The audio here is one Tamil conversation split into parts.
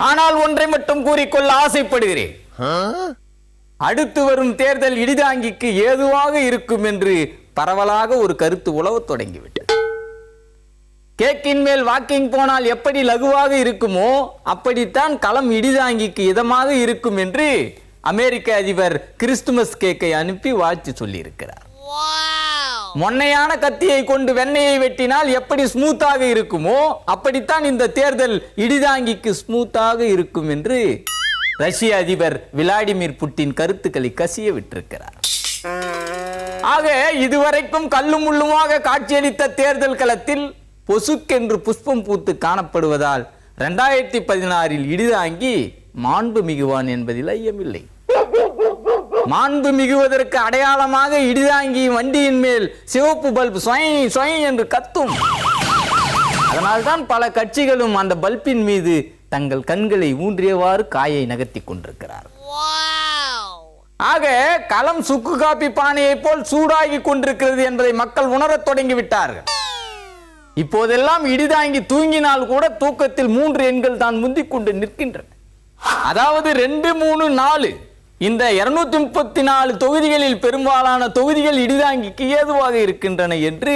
ஆனால் ஒன்றை மட்டும் கூறிக்கொள்ள ஆசைப்படுகிறேன். அடுத்து வரும் தேர்தல் இடிதாங்கிக்கு ஏதுவாக இருக்கும் என்று பரவலாக ஒரு கருத்து உலவத் தொடங்கிவிட்டது. கேக்கின் மேல் வாக்கிங் போனால் எப்படி லகுவாக இருக்குமோ அப்படித்தான் களம் இடிதாங்கிக்கு இதமாக இருக்கும் என்று அமெரிக்க அதிபர் கிறிஸ்துமஸ் கேக்கை அனுப்பி வாழ்த்து சொல்லியிருக்கிறார். மொன்னையான கத்தியை கொண்டு வெண்ணையை வெட்டினால் எப்படி ஸ்மூத்தாக இருக்குமோ அப்படித்தான் இந்த தேர்தல் இடிதாங்கிக்கு ஸ்மூத்தாக இருக்கும் என்று ரஷ்ய அதிபர் விளாடிமிர் புட்டின் கருத்துக்களை கசிய விட்டிருக்கிறார். ஆக இதுவரைக்கும் கல்லும் முள்ளுமாக காட்சியளித்த தேர்தல் களத்தில் பொசுக்கென்று புஷ்பம் பூத்து காணப்படுவதால் 2016 இடிதாங்கி மாண்பு மிகுவான் என்பதில் ஐயமில்லை. மாண்பு மிகுவதற்கு அடையாளமாக இடிதாங்கி வண்டியின் மேல் சிவப்பு பல்பு சொய் சொய் என்று கத்தும். அதனால்தான் பல கட்சிகளும் அந்த பல்பின் மீது தங்கள் கண்களை ஊன்றியவாறு காயை நகர்த்தி கொண்டிருக்கிறார். ஆக களம் சுக்கு காப்பி பானையை போல் சூடாகி கொண்டிருக்கிறது என்பதை மக்கள் உணரத் தொடங்கிவிட்டார்கள். இப்போதெல்லாம் இடிதாங்கி தூங்கினால் கூட தூக்கத்தில் 3 எண்கள் தான் முந்திக் கொண்டு நிற்கின்றன. அதாவது 2, 3, 4 இந்த 234 தொகுதிகளில் பெரும்பாலான தொகுதிகள் இடிதாங்கிக்கு ஏதுவாக இருக்கின்றன என்று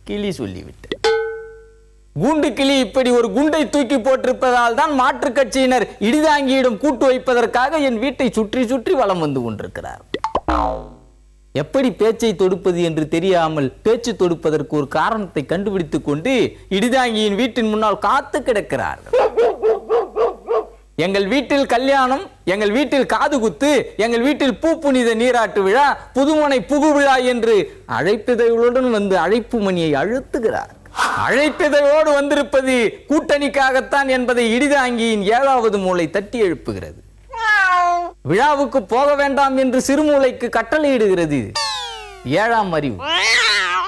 கிளி சொல்லிவிட்டது. கூண்டு கிளி இப்படி ஒரு குண்டை தூக்கி போட்டிருப்பதால் தான் மாற்றுக் கட்சியினர் இடிதாங்கியிடம் கூட்டு வைப்பதற்காக என் வீட்டை சுற்றி சுற்றி வலம் வந்து கொண்டிருக்கிறார். எப்படி பேச்சை தொடுப்பது என்று தெரியாமல் பேச்சு தொடுப்பதற்கு ஒரு காரணத்தை கண்டுபிடித்துக் கொண்டு இடிதாங்கியின் வீட்டின் முன்னால் காத்து கிடக்கிறார்கள். எங்கள் வீட்டில் கல்யாணம், எங்கள் வீட்டில் காது குத்து, எங்கள் வீட்டில் பூப்புனித நீராட்டு விழா, புதுமனை புகு விழா என்று அழைப்பிதழுடன் வந்து அழைப்பு மணியை அழுத்துகிறார். அழைப்பிதழோடு வந்திருப்பது கூட்டணிக்காகத்தான் என்பதை இடிதாங்கியின் 7வது மூளை தட்டி எழுப்புகிறது. விழாவுக்கு போக வேண்டாம் என்று சிறுமூளைக்கு கட்டளையிடுகிறது 7ஆம் அறிவு.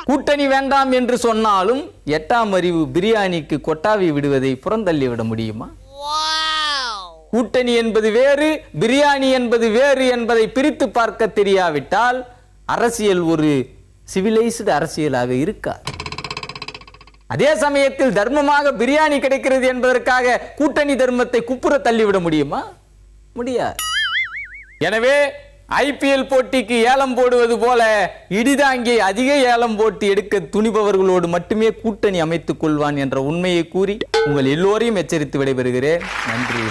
கூட்டணி வேண்டாம் என்று சொன்னாலும் 8ஆம் அறிவு பிரியாணிக்கு கொட்டாவி விடுவதை புறந்தள்ளிவிட முடியுமா? கூட்டணி என்பது வேறு, பிரியாணி என்பது வேறு என்பதை பிரித்து பார்க்க தெரியாவிட்டால் அரசியல் ஒரு சிவிலைஸ்டு அரசியலாக இருக்காது. அதே சமயத்தில் தர்மமாக பிரியாணி கிடைக்கிறது என்பதற்காக கூட்டணி தர்மத்தை குப்புற தள்ளிவிட முடியுமா? முடியாது. எனவே IPL போட்டிக்கு ஏலம் போடுவது போல இடிதாங்கி அதிக ஏலம் போட்டு எடுக்க துணிபவர்களோடு மட்டுமே கூட்டணி அமைத்துக் கொள்வான் என்ற உண்மையை கூறி உங்கள் எல்லோரையும் எச்சரித்து விடைபெறுகிறேன். நன்றி.